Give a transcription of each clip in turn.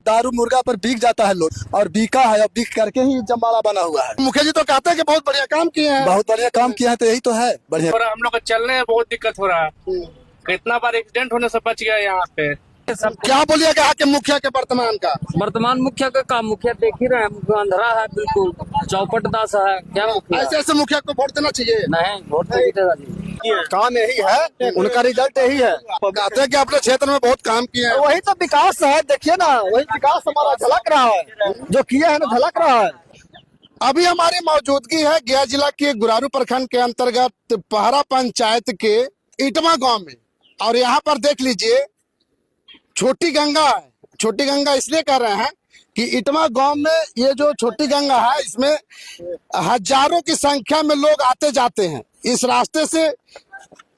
दारू मुर्गा पर बिक जाता है लोग और बिका है और बिक करके ही जमाला बना हुआ है। मुखिया जी तो कहते हैं कि बहुत बढ़िया काम किए हैं। बहुत बढ़िया काम किया है तो यही तो है बढ़िया। और हम लोग को चलने में बहुत दिक्कत हो रहा है। कितना बार एक्सीडेंट होने से बच गया यहाँ पे। क्या बोलिएगा कि मुखिया के वर्तमान मुखिया का काम मुखिया देख ही रहे हैं, अंधेरा है बिल्कुल, चौपट दास है। क्या मुखिया ऐसे ऐसे मुखिया को वोट देना चाहिए? नहीं, वोट नहीं देगा जी। काम यही है, उनका रिजल्ट यही है। कहते हैं कि अपने क्षेत्र में बहुत काम किए हैं। वही तो विकास है, देखिए ना, वही विकास हमारा झलक रहा है, जो किया है ना झलक रहा है। अभी हमारी मौजूदगी है गया जिला के गुरारू प्रखंड के अंतर्गत पहरा पंचायत के इटमा गांव में, और यहाँ पर देख लीजिए छोटी गंगा है। छोटी गंगा इसलिए कह रहे हैं कि इटमा गांव में ये जो छोटी गंगा है इसमें हजारों की संख्या में लोग आते जाते हैं। इस रास्ते से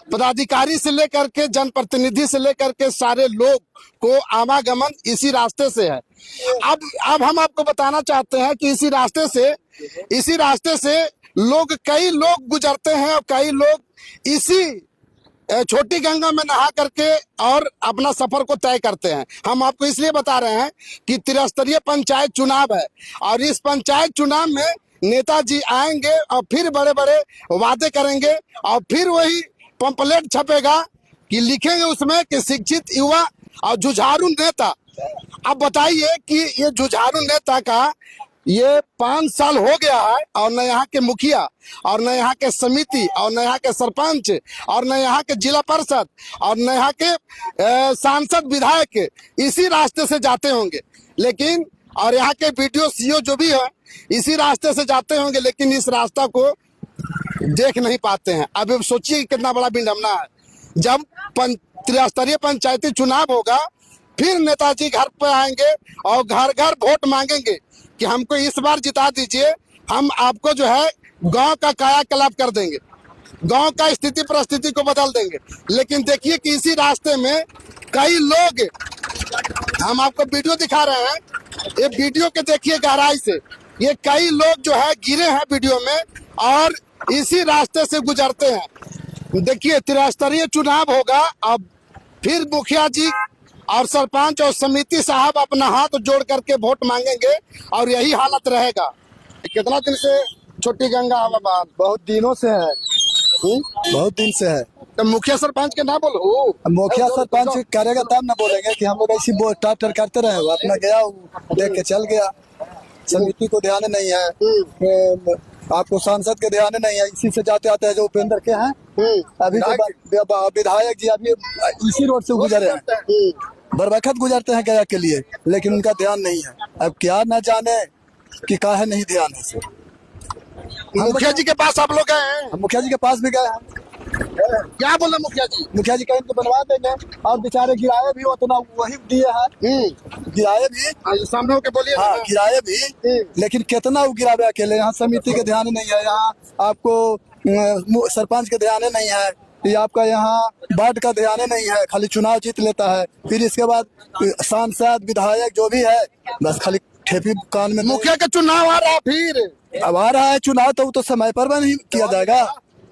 पदाधिकारी से लेकर के जनप्रतिनिधि से लेकर के सारे लोग को आवागमन इसी रास्ते से है। अब हम आपको बताना चाहते हैं कि इसी रास्ते से कई लोग गुजरते हैं और कई लोग इसी छोटी गंगा में नहा करके और अपना सफर को तय करते हैं। हम आपको इसलिए बता रहे हैं कि त्रिस्तरीय पंचायत चुनाव है और इस पंचायत चुनाव में नेताजी आएंगे और फिर बड़े बड़े वादे करेंगे और फिर वही पंपलेट छपेगा कि लिखेंगे उसमें कि शिक्षित युवा और जुझारू नेता। अब बताइए कि ये जुझारू नेता का ये 5 साल हो गया है और न यहाँ के मुखिया और न यहाँ के समिति और न यहाँ के सरपंच और न यहाँ के जिला परिषद और न यहाँ के सांसद विधायक इसी रास्ते से जाते होंगे, लेकिन और यहाँ के बीडीओ सीओ जो भी है इसी रास्ते से जाते होंगे, लेकिन इस रास्ता को देख नहीं पाते हैं। अब सोचिए कितना बड़ा विडंबना है। जब त्रिस्तरीय पंचायती चुनाव होगा फिर नेताजी घर पे आएंगे और घर घर वोट मांगेंगे कि हमको इस बार जिता दीजिए, हम आपको जो है गांव का कायाकल्प कर देंगे, गांव का स्थिति परिस्थिति को बदल देंगे। लेकिन देखिए कि इसी रास्ते में कई लोग, हम आपको वीडियो दिखा रहे हैं, ये वीडियो के देखिए गहराई से, ये कई लोग जो है गिरे हैं वीडियो में और इसी रास्ते से गुजरते हैं। देखिए त्रिस्तरीय चुनाव होगा, अब फिर मुखिया जी और सरपंच और समिति साहब अपना हाथ जोड़ करके वोट मांगेंगे और यही हालत रहेगा। कितना दिन से छोटी गंगा हवाबाद? बहुत दिनों से है, बहुत दिन से है। तो मुखिया सरपंच के ना बोलो, मुखिया सरपंच करेगा तब ना बोलेंगे कि हम लोग ऐसी टाटर करते रहे। वो अपना गया देख के चल गया, समिति को ध्यान नहीं है, आपको सांसद के ध्यान नहीं है। इसी से जाते आते हैं जो उपेंद्र के हैं, अभी जो विधायक जी अभी इसी रोड से गुजरे हैं, बरबखत गुजरते हैं गया के लिए, लेकिन उनका ध्यान नहीं है। अब क्या न जाने कि काहे नहीं ध्यान है से। मुखिया जी के पास आप लोग गए हैं? मुखिया जी के पास भी गए हैं। क्या बोला मुखिया जी? मुखिया जी कहीं तो बनवा देंगे और बेचारे किराए भी उतना वही दिए हैं, किराए भी सामने होके बोलिए। हाँ किराए भी, लेकिन कितना वो गिरावे अकेले। यहाँ समिति के ध्यान नहीं है, यहाँ आपको सरपंच के ध्यान नहीं है, ये आपका यहाँ वार्ड का ध्यान नहीं है, खाली चुनाव जीत लेता है। फिर इसके बाद सांसद विधायक जो भी है बस खाली ठेपी कान में। मुखिया का चुनाव आ रहा है, फिर अब आ रहा है चुनाव तो वो तो समय पर नहीं किया जाएगा।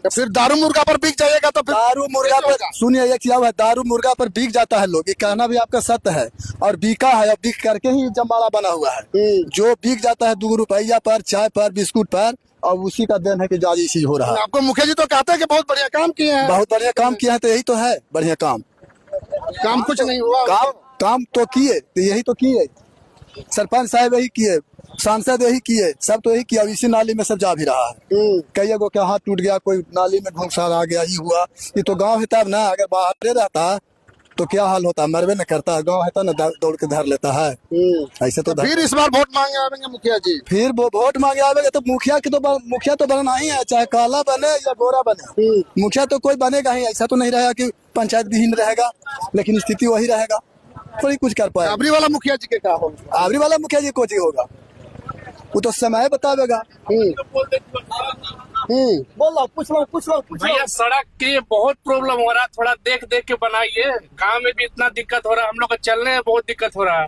तो फिर दारू मुर्गा पर बिक जाएगा तो फिर दारू मुर्गा पर सुनिए एक क्या हुआ, दारू मुर्गा पर बिक जाता है लोग, ये कहना भी आपका सत्य है। और बिका है और बिक करके ही जमाला बना हुआ है। जो बिक जाता है 2 रुपया पर, चाय पर, बिस्कुट पर, और उसी का देन है कि जाली चीज हो रहा है। आपको मुखिया जी तो कहते हैं कि बहुत बढ़िया काम किए हैं। बहुत बढ़िया काम किया है तो यही तो है बढ़िया काम। काम कुछ नहीं हुआ। काम तो किए, तो यही तो किए, सरपंच साहब यही किए, सांसद यही किए, सब तो यही किया। इसी नाली में सब जा भी रहा है। कई को क्या हाथ टूट गया, कोई नाली में घुसा आ गया, ही हुआ। ये तो गांव है तब ना, अगर बाहर रहता तो क्या हाल होता, मरबे न करता। गांव है तो ना दौड़ के धर लेता है। ऐसे तो फिर इस बार वोट मांगे आवेंगे मुखिया जी? फिर वो वोट मांगे आवेंगे तो मुखिया तो बनना ही है, चाहे काला बने या गोरा बने। मुखिया तो कोई बनेगा ही, ऐसा तो नहीं रहेगा कि पंचायत विहीन रहेगा, लेकिन स्थिति वही रहेगा, थोड़ी कुछ कर पाए। अबरी वाला मुखिया जी के क्या होगा? अबरी वाला मुखिया जी को जी होगा, वो तो समय बतावेगा। बोलो पूछ लो। भैया सड़क के बहुत प्रॉब्लम हो रहा है, थोड़ा देख देख के बनाइए। गांव में भी इतना दिक्कत हो रहा है, हम लोग को चलने में बहुत दिक्कत हो रहा है।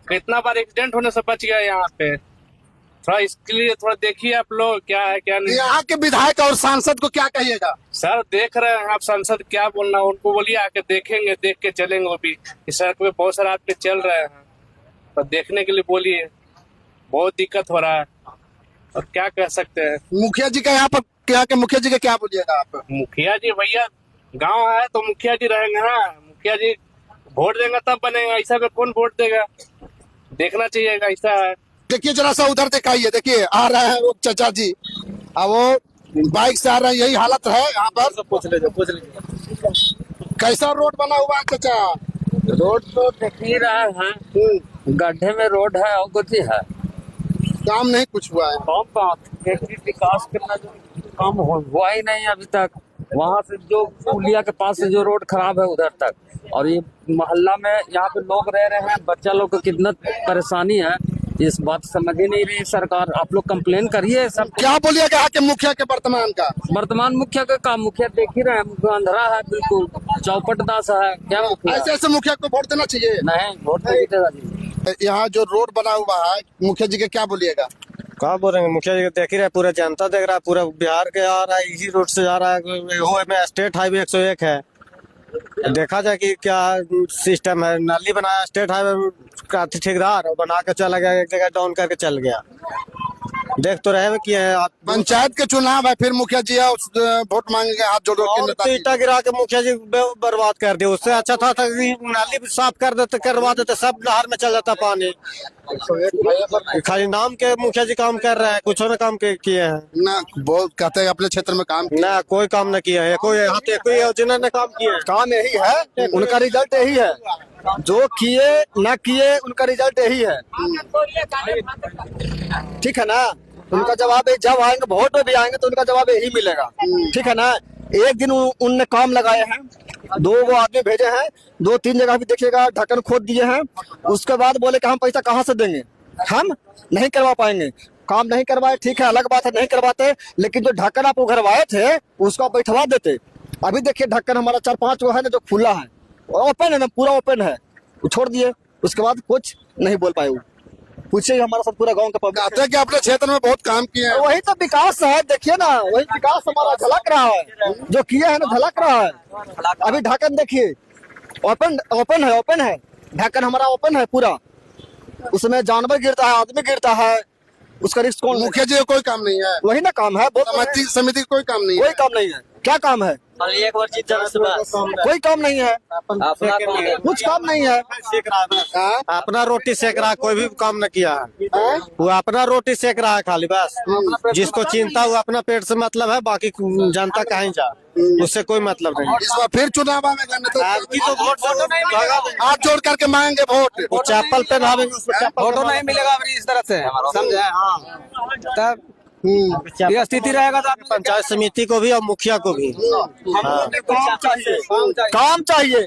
कितना बार एक्सीडेंट होने से बच गया यहाँ पे। थोड़ा इसके लिए थोड़ा देखिए आप लोग क्या है क्या नहीं। यहाँ के विधायक और सांसद को क्या कहिएगा? सर देख रहे हैं आप, सांसद क्या बोलना, उनको बोलिए आके देखेंगे, देख के चलेंगे। वो भी इस सड़क पे बहुत सारे आदमी चल रहे हैं। तो देखने के लिए बोलिए, बहुत दिक्कत हो रहा है। और क्या कह सकते हैं। मुखिया जी का यहाँ पर, यहाँ के मुखिया जी का क्या बोलिएगा आप? मुखिया जी भैया, गांव है तो मुखिया जी रहेंगे ना। मुखिया जी वोट देंगे तब बनेगा, ऐसा में कौन वोट देगा? देखना चाहिए, ऐसा है। देखिए जरा सा उधर दिखाइए, देखिए आ रहे हैं वो चाचा जी, अब वो बाइक से आ रहे हैं, यही हालत है यहाँ पर। पूछ लीजिए। कैसा रोड बना हुआ है चाचा? रोड तो देख ही रहा है, गड्ढे में रोड है और कुछ ही है। काम नहीं कुछ हुआ है। कौन बात एक भी विकास करना जो काम हुआ ही नहीं अभी तक। वहाँ से जो पुलिया के पास से जो रोड खराब है उधर तक, और ये मोहल्ला में यहाँ पे लोग रह रहे हैं, बच्चा लोग को कितना परेशानी है, इस बात समझ ही नहीं रही सरकार। आप लोग कंप्लेन करिए सब। क्या बोलिएगा यहाँ के मुखिया के वर्तमान का? वर्तमान मुखिया का काम, मुखिया देख ही रहे हैं, अंधरा है बिल्कुल, चौपट दास है। क्या मुखिया? ऐसे ऐसे मुखिया को वोट देना चाहिए। नहीं, वोट नहीं देगा जी। यहाँ जो रोड बना हुआ है, मुखिया जी के क्या बोलिएगा? कहा बोलेंगे, मुखिया जी देख ही रहे, पूरा जनता देख रहा है, पूरा बिहार के आ रहा है, इसी रोड से जा रहा है। वो में स्टेट हाईवे 101 है। देखा जाए कि क्या सिस्टम है। नाली बनाया स्टेट हाईवे का ठेकेदार, और बना के चला गया, एक जगह डाउन करके चल गया। देख तो रहे कि है पंचायत के चुनाव है, फिर मुखिया जी वोट मांगेंगे हाथ जोड़ के और नेताजी। ईटा गिरा के मुखिया जी बर्बाद कर दिया। उससे अच्छा था कि नाली साफ कर देते, करवा देते, सब नहर में चल जाता पानी। खाली नाम के मुखिया जी काम कर रहे हैं, कुछ और काम किए हैं ना? बहुत कहते हैं अपने क्षेत्र में काम ना, कोई काम न किया है। कोई यहाँ पे कोई योजना ने काम किया है? काम यही है, उनका रिजल्ट यही है। जो किए ना किए, उनका रिजल्ट यही है। ठीक है ना? उनका जवाब जब आएंगे, वोट में भी आएंगे तो उनका जवाब यही मिलेगा। ठीक है ना? एक दिन उनने काम लगाए हैं, 2 वो आदमी भेजे हैं, 2-3 जगह भी देखिएगा ढक्कन खोद दिए हैं। उसके बाद बोले कि हम पैसा कहाँ से देंगे, हम नहीं करवा पाएंगे। काम नहीं करवाए, ठीक है, अलग बात है, नहीं करवाते, लेकिन जो ढक्कन आप उघरवाए थे उसको आप बैठवा देते। अभी देखिए ढक्कन हमारा 4-5 वो है ना जो खुला है, ओपन है ना, पूरा ओपन है, वो छोड़ दिए। उसके बाद कुछ नहीं बोल पाए। वो पूछे हमारा सब पूरा गांव का पब्लिक कहते हैं कि अपने क्षेत्र में बहुत काम किए हैं। वही तो विकास है। देखिए ना, वही विकास हमारा झलक रहा है, जो किए हैं ना झलक रहा है। अभी ढक्कन देखिए, ओपन है ढक्कन हमारा, ओपन है पूरा। उसमें जानवर गिरता है, आदमी गिरता है, उसका रिस्क कौन? मुखिया जी का कोई काम नहीं है। वही ना काम है। समिति का कोई काम नहीं कोई है। काम नहीं है। क्या काम है? एक बार जीत जाने से बस कोई काम नहीं है, अपना कुछ काम नहीं है। अपना रोटी सेक रहा है, कोई भी काम न किया है। वो अपना रोटी सेक रहा है खाली, बस। जिसको चिंता वो अपना पेट से मतलब है, बाकी जनता कहीं जा, उससे कोई मतलब नहीं। इस बार फिर चुनाव आएगा तो आपकी तो वोट हाथ जोड़ करके मांगेंगे वोट। वो चप्पल पहनावेंगे, उसको चप्पल फोटो नहीं मिलेगा अभी इस तरह से, समझे? हाँ, तब ये स्थिति रहेगा तो पंचायत समिति को भी और मुखिया को भी। काम चाहिए,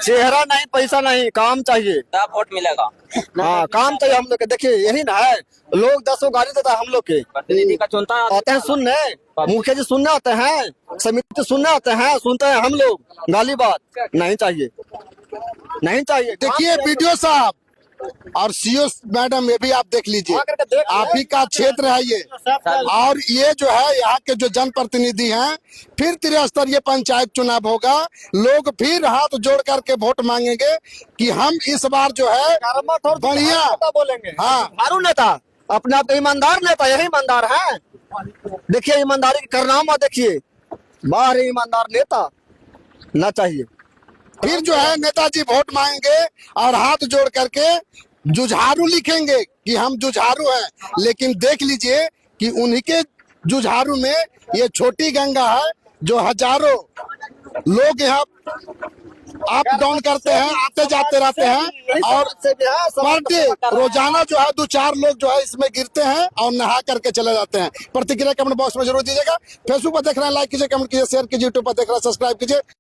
चेहरा नहीं, पैसा नहीं, काम चाहिए। तब वोट मिलेगा। हाँ, काम चाहिए हम लोग के। देखिए यही ना है, लोग 10 गाली देता है हम लोग के। प्रतिनिधि का चुनता आते हैं सुनने, मुखिया जी सुनने आते हैं, समिति सुनने आते हैं, सुनते हैं हम लोग। गाली बात नहीं चाहिए, नहीं चाहिए। देखिए वीडियो साहब और सीओ मैडम, ये भी आप देख लीजिए, आप ही का क्षेत्र है ये। और ये जो है यहाँ के जो जनप्रतिनिधि हैं, फिर त्रिस्तरीय पंचायत चुनाव होगा, लोग फिर हाथ जोड़ करके वोट मांगेंगे कि हम इस बार जो है बढ़िया बोलेंगे। हाँ, मारू नेता, अपने आप ईमानदार नेता, यही ईमानदार है। देखिए ईमानदारी का कारनामा देखिए, बाहर ईमानदार नेता ना चाहिए। फिर जो है नेताजी वोट मांगेंगे और हाथ जोड़ करके जुझारू लिखेंगे कि हम जुझारू हैं। लेकिन देख लीजिए कि उन्हीं के जुझारू में ये छोटी गंगा है, जो हजारों लोग यहाँ अप डाउन करते हैं, आते जाते रहते हैं, और पर डे रोजाना जो है 2-4 लोग जो है इसमें गिरते हैं और नहा करके चले जाते हैं। प्रतिक्रिया कमेंट बॉक्स में जरूर दीजिएगा। फेसबुक पर देख रहे हैं, लाइक कीजिए, कमेंट कीजिए, शेयर कीजिए, यूट्यूब पर देख रहे हैं, सब्सक्राइब कीजिए।